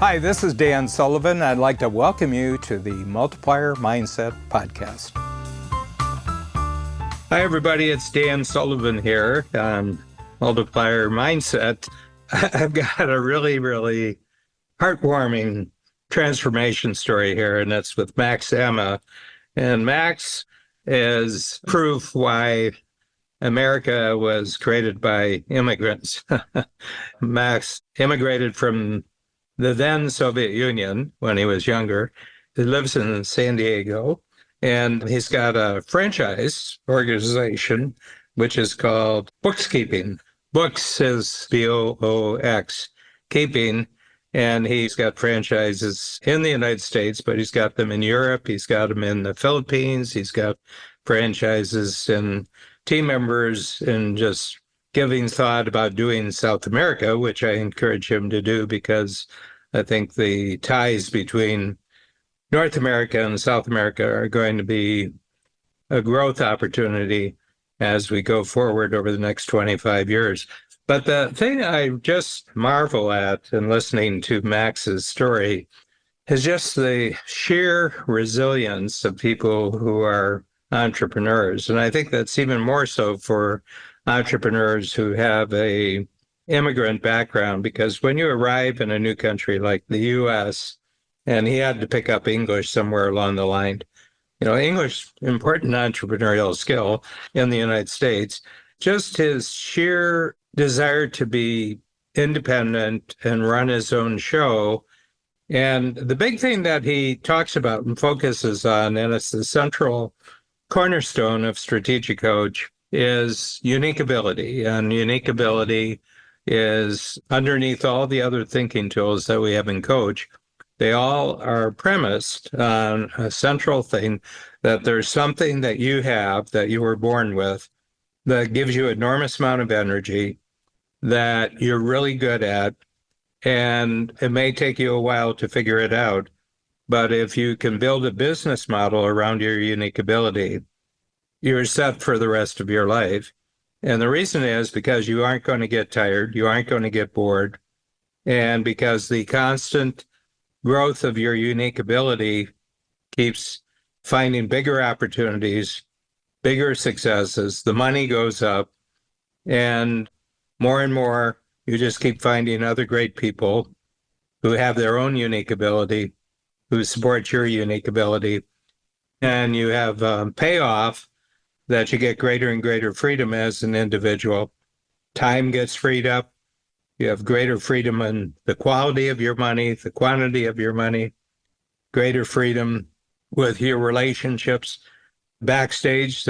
Hi, this is Dan Sullivan. I'd like to welcome you to the Multiplier Mindset Podcast. Hi, everybody. It's Dan Sullivan here on Multiplier Mindset. I've got a really heartwarming transformation story here, and it's with Max Emma. And Max is proof why America was created by immigrants. Max immigrated from the then Soviet Union when he was younger. He lives in San Diego, and he's got a franchise organization, which is called BooXkeeping. Books is B-O-O-X, keeping, and he's got franchises in the United States, but he's got them in Europe. He's got them in the Philippines. He's got franchises and team members and just giving thought about doing South America, which I encourage him to do because I think the ties between North America and South America are going to be a growth opportunity as we go forward over the next 25 years. But the thing I just marvel at in listening to Max's story is just the sheer resilience of people who are entrepreneurs. And I think that's even more so for entrepreneurs who have a immigrant background, because when you arrive in a new country like the U.S., and he had to pick up English somewhere along the line, English, important entrepreneurial skill in the United States, just his sheer desire to be independent and run his own show. And the big thing that he talks about and focuses on, and it's the central cornerstone of Strategic Coach, is unique ability. And unique ability is underneath all the other thinking tools that we have in Coach. They all are premised on a central thing, that there's something that you have that you were born with that gives you an enormous amount of energy that you're really good at. And it may take you a while to figure it out, but if you can build a business model around your unique ability, you're set for the rest of your life. And the reason is because you aren't going to get tired, you aren't going to get bored, and because the constant growth of your unique ability keeps finding bigger opportunities, bigger successes, the money goes up, and more, you just keep finding other great people who have their own unique ability, who support your unique ability, and you have payoff that you get greater and greater freedom as an individual. Time gets freed up. You have greater freedom in the quality of your money, the quantity of your money, greater freedom with your relationships, backstage,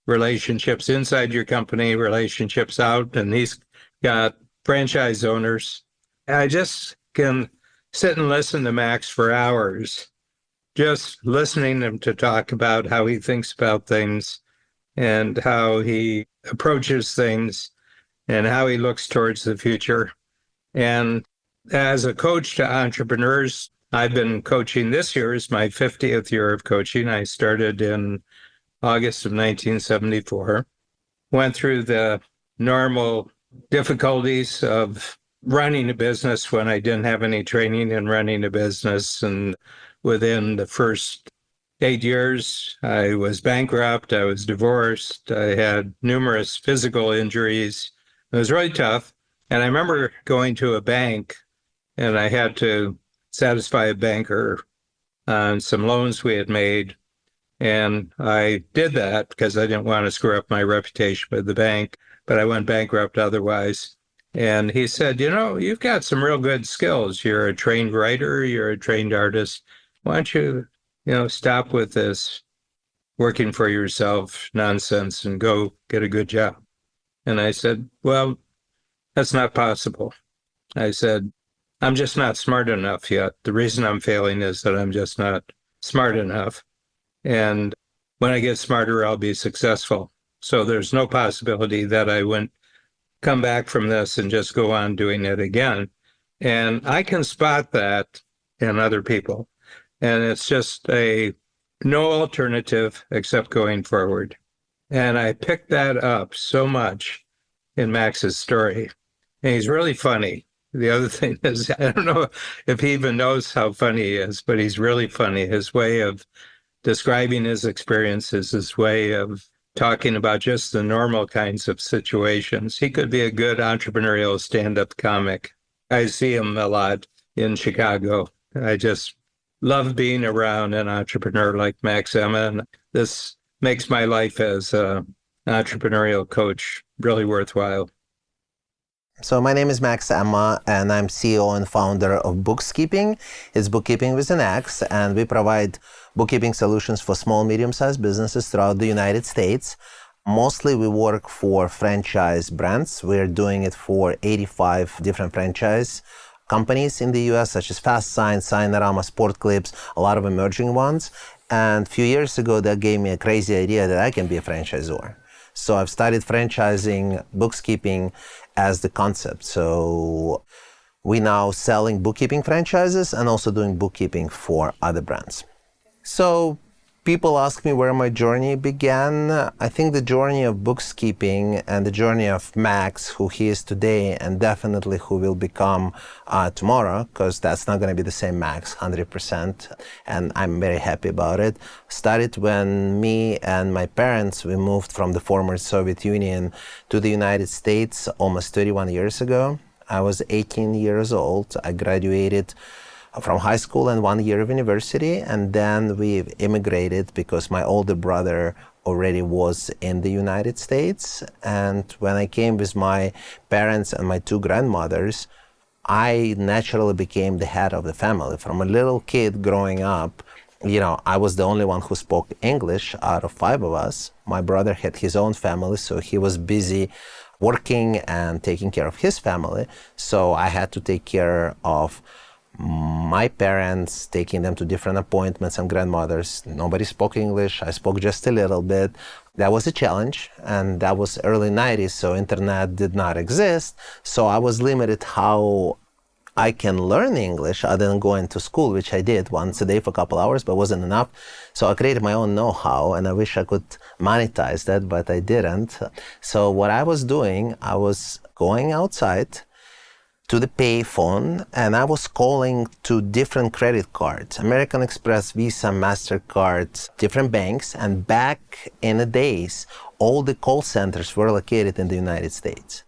relationships inside your company, relationships out, and he's got franchise owners. I just can sit and listen to Max for hours, just listening to him to talk about how he thinks about things and how he approaches things and how he looks towards the future. And as a coach to entrepreneurs, I've been coaching. This year is my 50th year of coaching. I started in August of 1974, went through the normal difficulties of running a business when I didn't have any training in running a business. And within the first 8 years, I was bankrupt, I was divorced, I had numerous physical injuries. It was really tough. And I remember going to a bank, and I had to satisfy a banker on some loans we had made. And I did that because I didn't want to screw up my reputation with the bank, but I went bankrupt otherwise. And he said, you've got some real good skills. You're a trained writer, you're a trained artist. Why don't you stop with this working for yourself nonsense and go get a good job? And I said, well, that's not possible. I said, I'm just not smart enough yet. The reason I'm failing is that I'm just not smart enough. And when I get smarter, I'll be successful. So there's no possibility that I wouldn't come back from this and just go on doing it again. And I can spot that in other people. And it's just no alternative except going forward. And I picked that up so much in Max's story. And he's really funny. The other thing is, I don't know if he even knows how funny he is, but he's really funny. His way of describing his experiences, his way of talking about just the normal kinds of situations. He could be a good entrepreneurial stand-up comic. I see him a lot in Chicago. I just love being around an entrepreneur like Max Emma, and this makes my life as an entrepreneurial coach really worthwhile. So my name is Max Emma, and I'm CEO and founder of BooXkeeping. It's bookkeeping with an X, and we provide bookkeeping solutions for small, medium-sized businesses throughout the United States. Mostly we work for franchise brands. We're doing it for 85 different franchise companies in the US, such as Fast Sign, Signorama, Sport Clips, a lot of emerging ones. And a few years ago, that gave me a crazy idea that I can be a franchisor. So I've started franchising BooXkeeping as the concept. So we're now selling bookkeeping franchises and also doing bookkeeping for other brands. So people ask me where my journey began. I think the journey of BooXkeeping and the journey of Max, who he is today, and definitely who will become tomorrow, because that's not going to be the same Max, 100%. And I'm very happy about it. Started when me and my parents, we moved from the former Soviet Union to the United States almost 31 years ago. I was 18 years old. I graduated from high school and 1 year of university, and then we immigrated because my older brother already was in the United States. And when I came with my parents and my two grandmothers, I naturally became the head of the family. From a little kid growing up, I was the only one who spoke English out of 5 of us. My brother had his own family, so he was busy working and taking care of his family. So I had to take care of my parents, taking them to different appointments, and grandmothers. Nobody spoke English. I spoke just a little bit. That was a challenge, and that was early 90s, so internet did not exist. So I was limited how I can learn English other than going to school, which I did once a day for a couple hours, but wasn't enough. So I created my own know-how, and I wish I could monetize that, but I didn't. So what I was doing, I was going outside to the pay phone, and I was calling to different credit cards, American Express, Visa, MasterCard, different banks. And back in the days, all the call centers were located in the United States.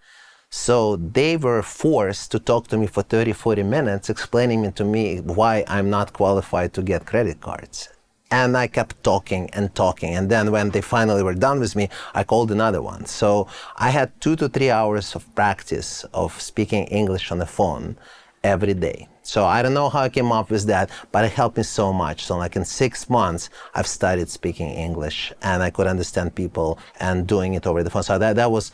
So they were forced to talk to me for 30, 40 minutes, explaining to me why I'm not qualified to get credit cards. And I kept talking and talking. And then when they finally were done with me, I called another one. So I had 2 to 3 hours of practice of speaking English on the phone every day. So I don't know how I came up with that, but it helped me so much. So like in 6 months, I've started speaking English, and I could understand people and doing it over the phone. So that was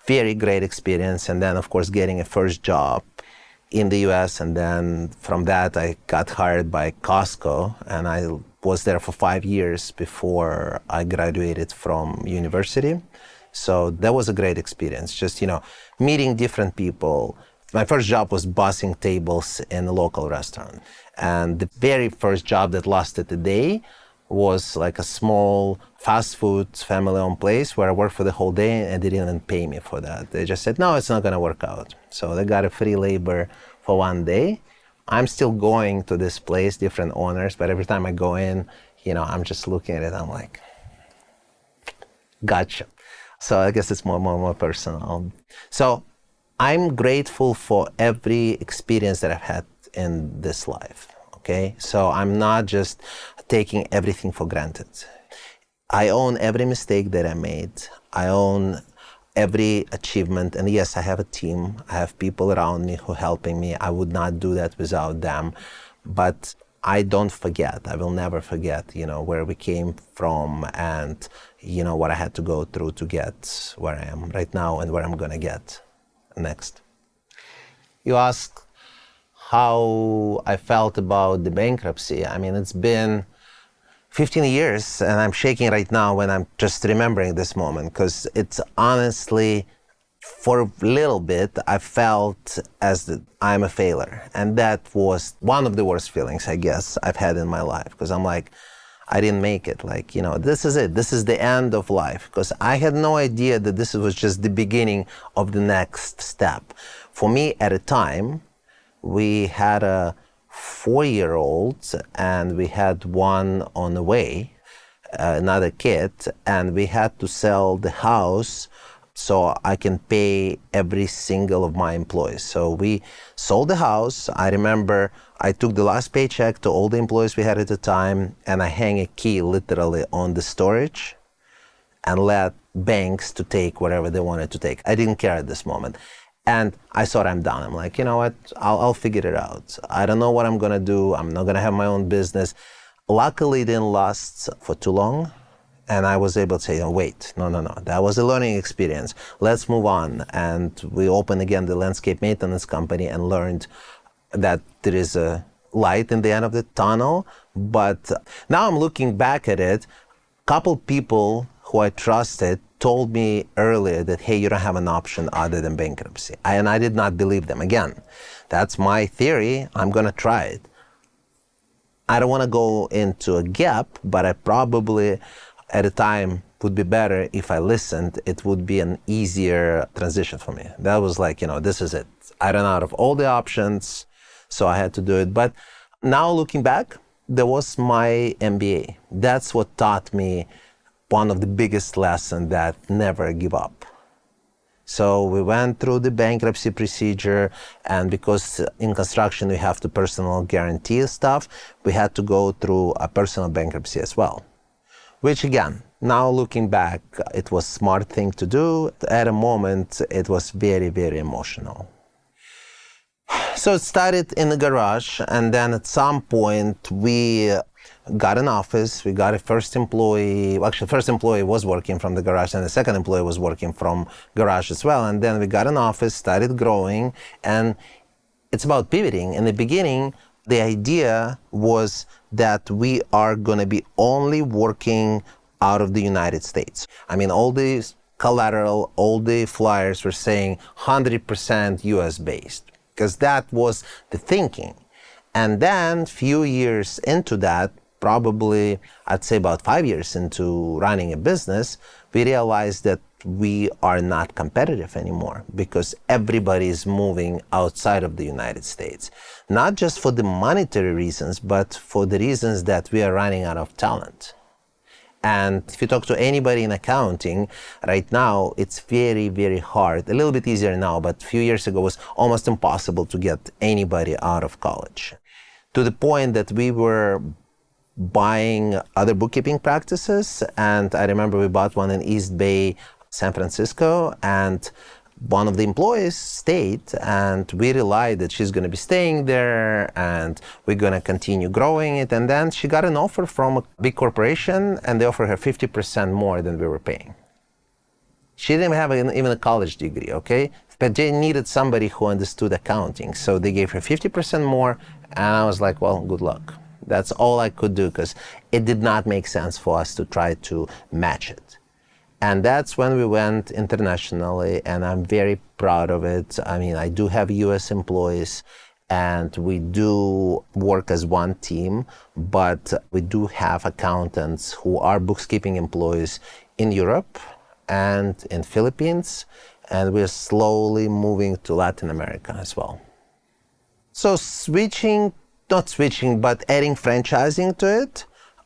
very great experience. And then, of course, getting a first job in the US. And then from that, I got hired by Costco, and I was there for 5 years before I graduated from university. So that was a great experience, just, meeting different people. My first job was bussing tables in a local restaurant. And the very first job that lasted a day was like a small fast food family-owned place where I worked for the whole day, and they didn't pay me for that. They just said, no, it's not going to work out. So they got a free labor for 1 day. I'm still going to this place, different owners, but every time I go in, I'm just looking at it. I'm like, gotcha. So I guess it's more personal. So I'm grateful for every experience that I've had in this life. Okay, so I'm not just taking everything for granted. I own every mistake that I made. I own every achievement. And yes, I have a team. I have people around me who are helping me. I would not do that without them. But I don't forget. I will never forget, where we came from and, what I had to go through to get where I am right now and where I'm going to get next. You ask how I felt about the bankruptcy. I mean, it's been 15 years, and I'm shaking right now when I'm just remembering this moment, because it's honestly, for a little bit, I felt as that I'm a failure. And that was one of the worst feelings, I guess, I've had in my life, because I'm like, I didn't make it. Like, this is it. This is the end of life, because I had no idea that this was just the beginning of the next step. For me, at a time, We had a 4-year-old and we had one on the way, another kid, and we had to sell the house so I can pay every single of my employees. So we sold the house. I remember I took the last paycheck to all the employees we had at the time, and I hang a key literally on the storage and let banks to take whatever they wanted to take. I didn't care at this moment. And I thought, I'm done. I'm like, you know what? I'll figure it out. I don't know what I'm going to do. I'm not going to have my own business. Luckily, it didn't last for too long. And I was able to say, oh, wait, no. That was a learning experience. Let's move on. And we opened again the landscape maintenance company and learned that there is a light in the end of the tunnel. But now I'm looking back at it, a couple people who I trusted told me earlier that, hey, you don't have an option other than bankruptcy. And I did not believe them. Again, that's my theory. I'm going to try it. I don't want to go into a gap, but I probably, at a time, would be better if I listened. It would be an easier transition for me. That was like, this is it. I ran out of all the options, so I had to do it. But now looking back, there was my MBA. That's what taught me one of the biggest lessons, that never give up. So we went through the bankruptcy procedure, and because in construction we have to personal guarantee stuff, we had to go through a personal bankruptcy as well. Which again, now looking back, it was a smart thing to do. At a moment, it was very, very emotional. So it started in the garage, and then at some point we got an office, we got a first employee. Actually, first employee was working from the garage, and the second employee was working from garage as well. And then we got an office, started growing, and it's about pivoting. In the beginning, the idea was that we are going to be only working out of the United States. I mean, all the collateral, all the flyers were saying 100% US based, because that was the thinking. And then few years into that, probably I'd say about 5 years into running a business, we realized that we are not competitive anymore because everybody is moving outside of the United States. Not just for the monetary reasons, but for the reasons that we are running out of talent. And if you talk to anybody in accounting right now, it's very, very hard. A little bit easier now, but a few years ago it was almost impossible to get anybody out of college. To the point that we were buying other bookkeeping practices. And I remember we bought one in East Bay, San Francisco, and one of the employees stayed, and we relied that she's going to be staying there and we're going to continue growing it. And then she got an offer from a big corporation, and they offered her 50% more than we were paying. She didn't have even a college degree, okay? But they needed somebody who understood accounting. So they gave her 50% more, and I was like, well, good luck. That's all I could do, because it did not make sense for us to try to match it. And that's when we went internationally, and I'm very proud of it. I mean, I do have US employees, and we do work as one team, but we do have accountants who are bookkeeping employees in Europe and in Philippines, and we're slowly moving to Latin America as well. So not switching, but adding franchising to it,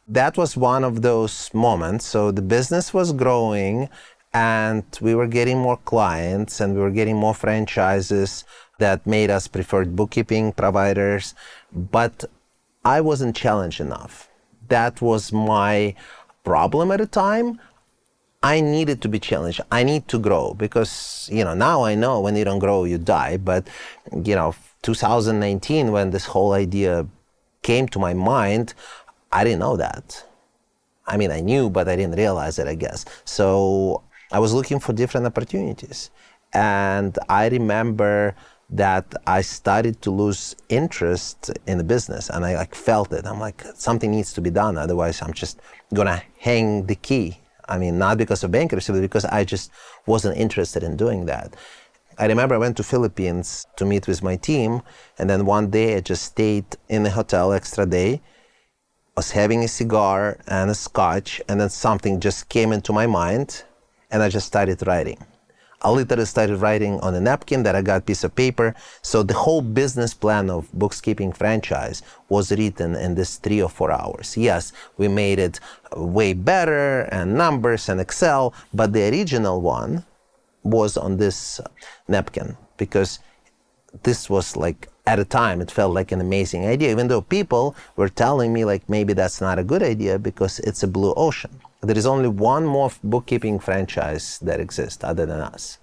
that was one of those moments. So the business was growing, and we were getting more clients, and we were getting more franchises that made us preferred bookkeeping providers, but I wasn't challenged enough. That was my problem at the time. I needed to be challenged. I need to grow, because, now I know when you don't grow, you die. But, 2019, when this whole idea came to my mind, I didn't know that. I mean, I knew, but I didn't realize it, I guess. So I was looking for different opportunities. And I remember that I started to lose interest in the business, and I felt it. I'm like, something needs to be done. Otherwise, I'm just going to hang the key. I mean, not because of bankruptcy, but because I just wasn't interested in doing that. I remember I went to Philippines to meet with my team, and then one day I just stayed in the hotel extra day, was having a cigar and a scotch, and then something just came into my mind, and I just started writing. I literally started writing on a napkin that I got piece of paper. So the whole business plan of BooXkeeping franchise was written in this 3 or 4 hours. Yes, we made it way better and numbers and Excel, but the original one was on this napkin because this was like, at a time, it felt like an amazing idea, even though people were telling me like maybe that's not a good idea because it's a blue ocean. There is only one more bookkeeping franchise that exists other than us.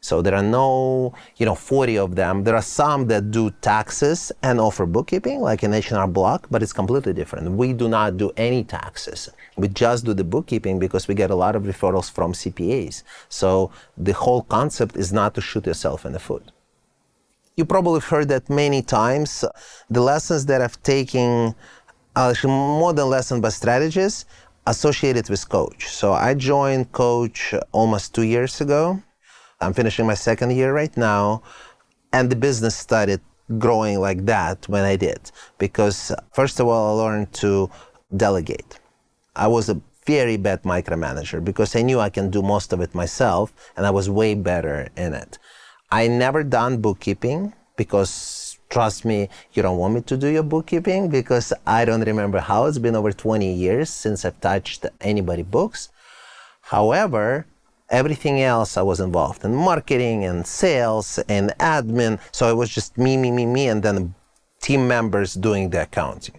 So there are no, 40 of them. There are some that do taxes and offer bookkeeping, like an H&R Block, but it's completely different. We do not do any taxes. We just do the bookkeeping because we get a lot of referrals from CPAs. So the whole concept is not to shoot yourself in the foot. You probably heard that many times. The lessons that I've taken, actually more than lessons, but strategies associated with Coach. So I joined Coach almost 2 years ago. I'm finishing my second year right now. And the business started growing like that when I did. Because first of all, I learned to delegate. I was a very bad micromanager because I knew I can do most of it myself, and I was way better in it. I never done bookkeeping because, trust me, you don't want me to do your bookkeeping because I don't remember how. It's been over 20 years since I've touched anybody's books. However, everything else I was involved in marketing and sales and admin. So it was just me, and then team members doing the accounting.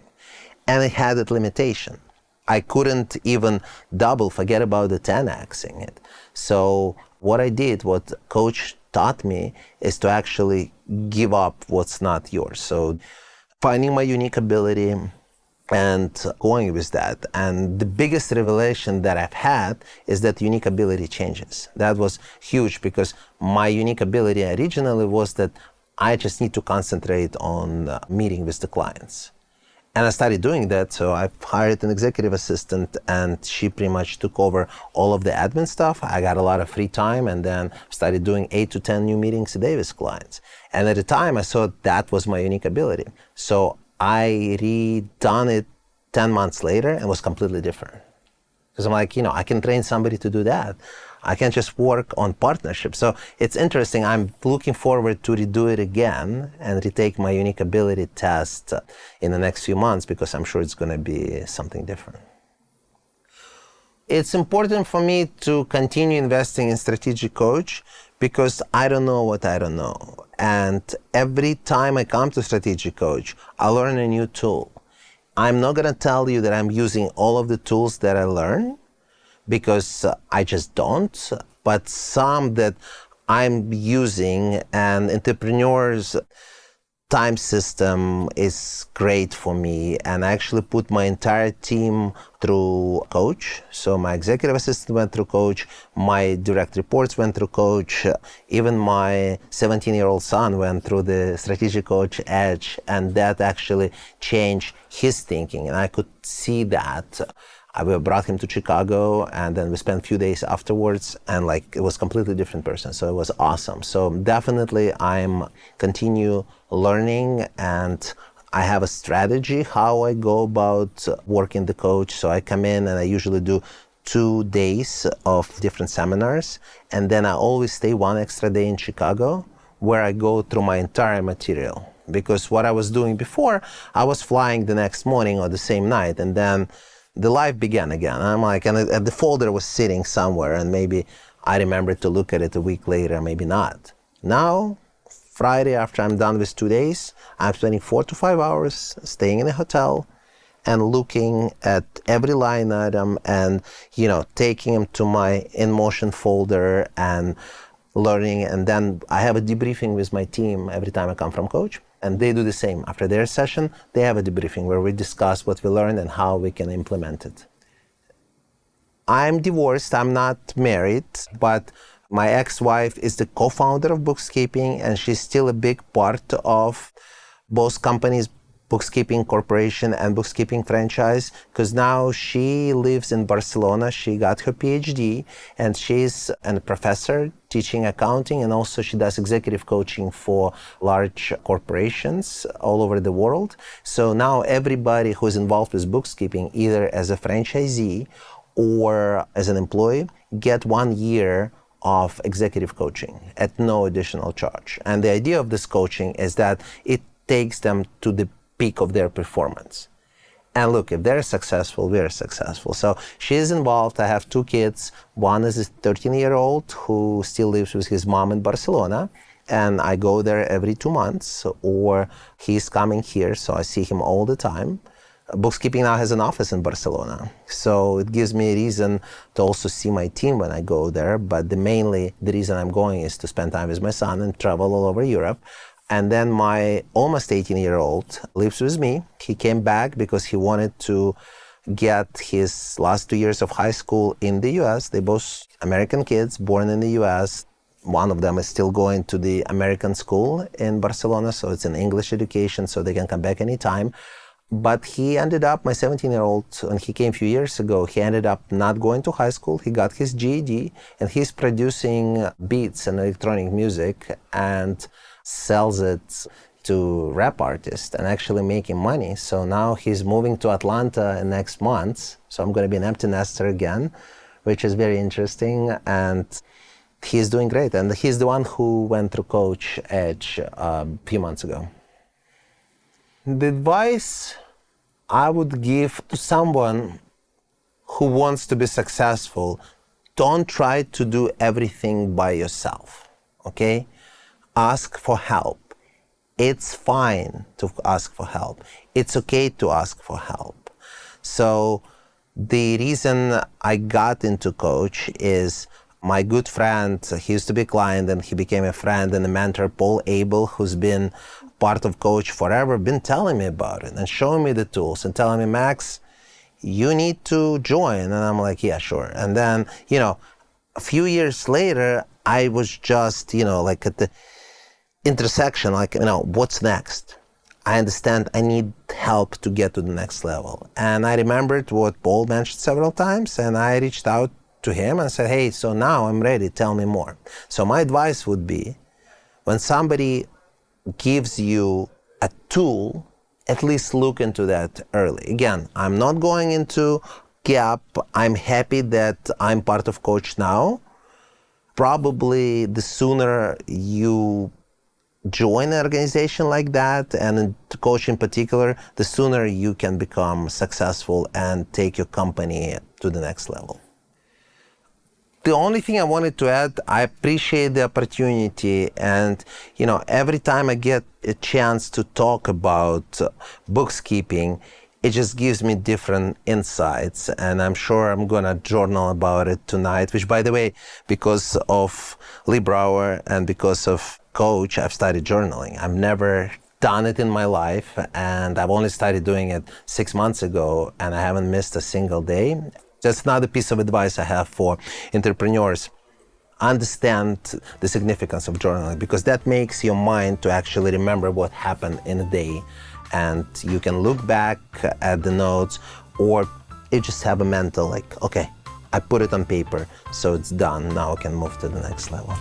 And it had its limitation. I couldn't even double, forget about the 10xing it. So what I did, what Coach taught me, is to actually give up what's not yours. So finding my unique ability and going with that. And the biggest revelation that I've had is that unique ability changes. That was huge because my unique ability originally was that I just need to concentrate on meeting with the clients. And I started doing that, so I hired an executive assistant and she pretty much took over all of the admin stuff. I got a lot of free time and then started doing 8 to 10 new meetings a day with clients. And at the time I saw that was my unique ability. So I redone it 10 months later and was completely different. Because I'm like, I can train somebody to do that. I can just work on partnership. So it's interesting. I'm looking forward to redo it again and retake my unique ability test in the next few months because I'm sure it's going to be something different. It's important for me to continue investing in Strategic Coach because I don't know what I don't know. And every time I come to Strategic Coach, I learn a new tool. I'm not going to tell you that I'm using all of the tools that I learn, because I just don't, but some that I'm using, and entrepreneurs time system is great for me, and I actually put my entire team through Coach. So my executive assistant went through Coach, my direct reports went through Coach, even my 17-year-old son went through the Strategic Coach Edge, and that actually changed his thinking, and I could see that. I brought him to Chicago, and then we spent a few days afterwards, and it was a completely different person. So it was awesome. So definitely I'm continue learning, and I have a strategy how I go about working the coach. So I come in and I usually do 2 days of different seminars, and then I always stay 1 extra day in Chicago where I go through my entire material. Because what I was doing before, I was flying the next morning or the same night, and then the life began again. I'm like, and the folder was sitting somewhere, and maybe I remembered to look at it a week later, maybe not. Now, Friday, after I'm done with 2 days, I'm spending 4 to 5 hours staying in a hotel and looking at every line item and, taking them to my InMotion folder and learning. And then I have a debriefing with my team every time I come from Coach. And they do the same. After their session, they have a debriefing where we discuss what we learned and how we can implement it. I'm divorced, I'm not married, but my ex-wife is the co-founder of BooXkeeping, and she's still a big part of both companies, BooXkeeping Corporation and BooXkeeping franchise, because now she lives in Barcelona. She got her PhD, and she's a professor teaching accounting, and also she does executive coaching for large corporations all over the world. So now everybody who's involved with BooXkeeping, either as a franchisee or as an employee, get 1 year of executive coaching at no additional charge. And the idea of this coaching is that it takes them to the peak of their performance. And look, if they're successful, we're successful. So she is involved. I have 2 kids. One is a 13-year-old who still lives with his mom in Barcelona. And I go there every 2 months, or he's coming here, so I see him all the time. BooXkeeping now has an office in Barcelona. So it gives me a reason to also see my team when I go there. But mainly the reason I'm going is to spend time with my son and travel all over Europe. And then my almost 18-year-old lives with me. He came back because he wanted to get his last 2 years of high school in the US. They're both American kids born in the US. One of them is still going to the American school in Barcelona, so it's an English education, so they can come back anytime. But he ended up, my 17-year-old, when he came a few years ago, he ended up not going to high school. He got his GED, and he's producing beats and electronic music and sells it to rap artists and actually making money. So now he's moving to Atlanta next month. So I'm going to be an empty nester again, which is very interesting. And he's doing great. And he's the one who went through Coach Edge a few months ago. The advice I would give to someone who wants to be successful, don't try to do everything by yourself, okay? Ask for help. It's fine to ask for help. It's okay to ask for help. So the reason I got into Coach is my good friend, he used to be a client and he became a friend and a mentor, Paul Abel, who's been part of Coach forever, been telling me about it and showing me the tools and telling me, Max, you need to join. And I'm like, yeah, sure. And then, a few years later, I was just, like at the intersection, what's next? I understand I need help to get to the next level. And I remembered what Paul mentioned several times, and I reached out to him and said, hey, so now I'm ready, tell me more. So my advice would be, when somebody gives you a tool, at least look into that early. Again, I'm not going into gap. I'm happy that I'm part of Coach now. Probably the sooner you join an organization like that, and Coach in particular, the sooner you can become successful and take your company to the next level. The only thing I wanted to add, I appreciate the opportunity, and every time I get a chance to talk about bookkeeping, it just gives me different insights, and I'm sure I'm gonna journal about it tonight, which, by the way, because of Lee Brower and because of Coach, I've started journaling. I've never done it in my life, and I've only started doing it 6 months ago, and I haven't missed a single day. That's another piece of advice I have for entrepreneurs. Understand the significance of journaling, because that makes your mind to actually remember what happened in a day. And you can look back at the notes, or you just have a mental, okay, I put it on paper, so it's done. Now I can move to the next level.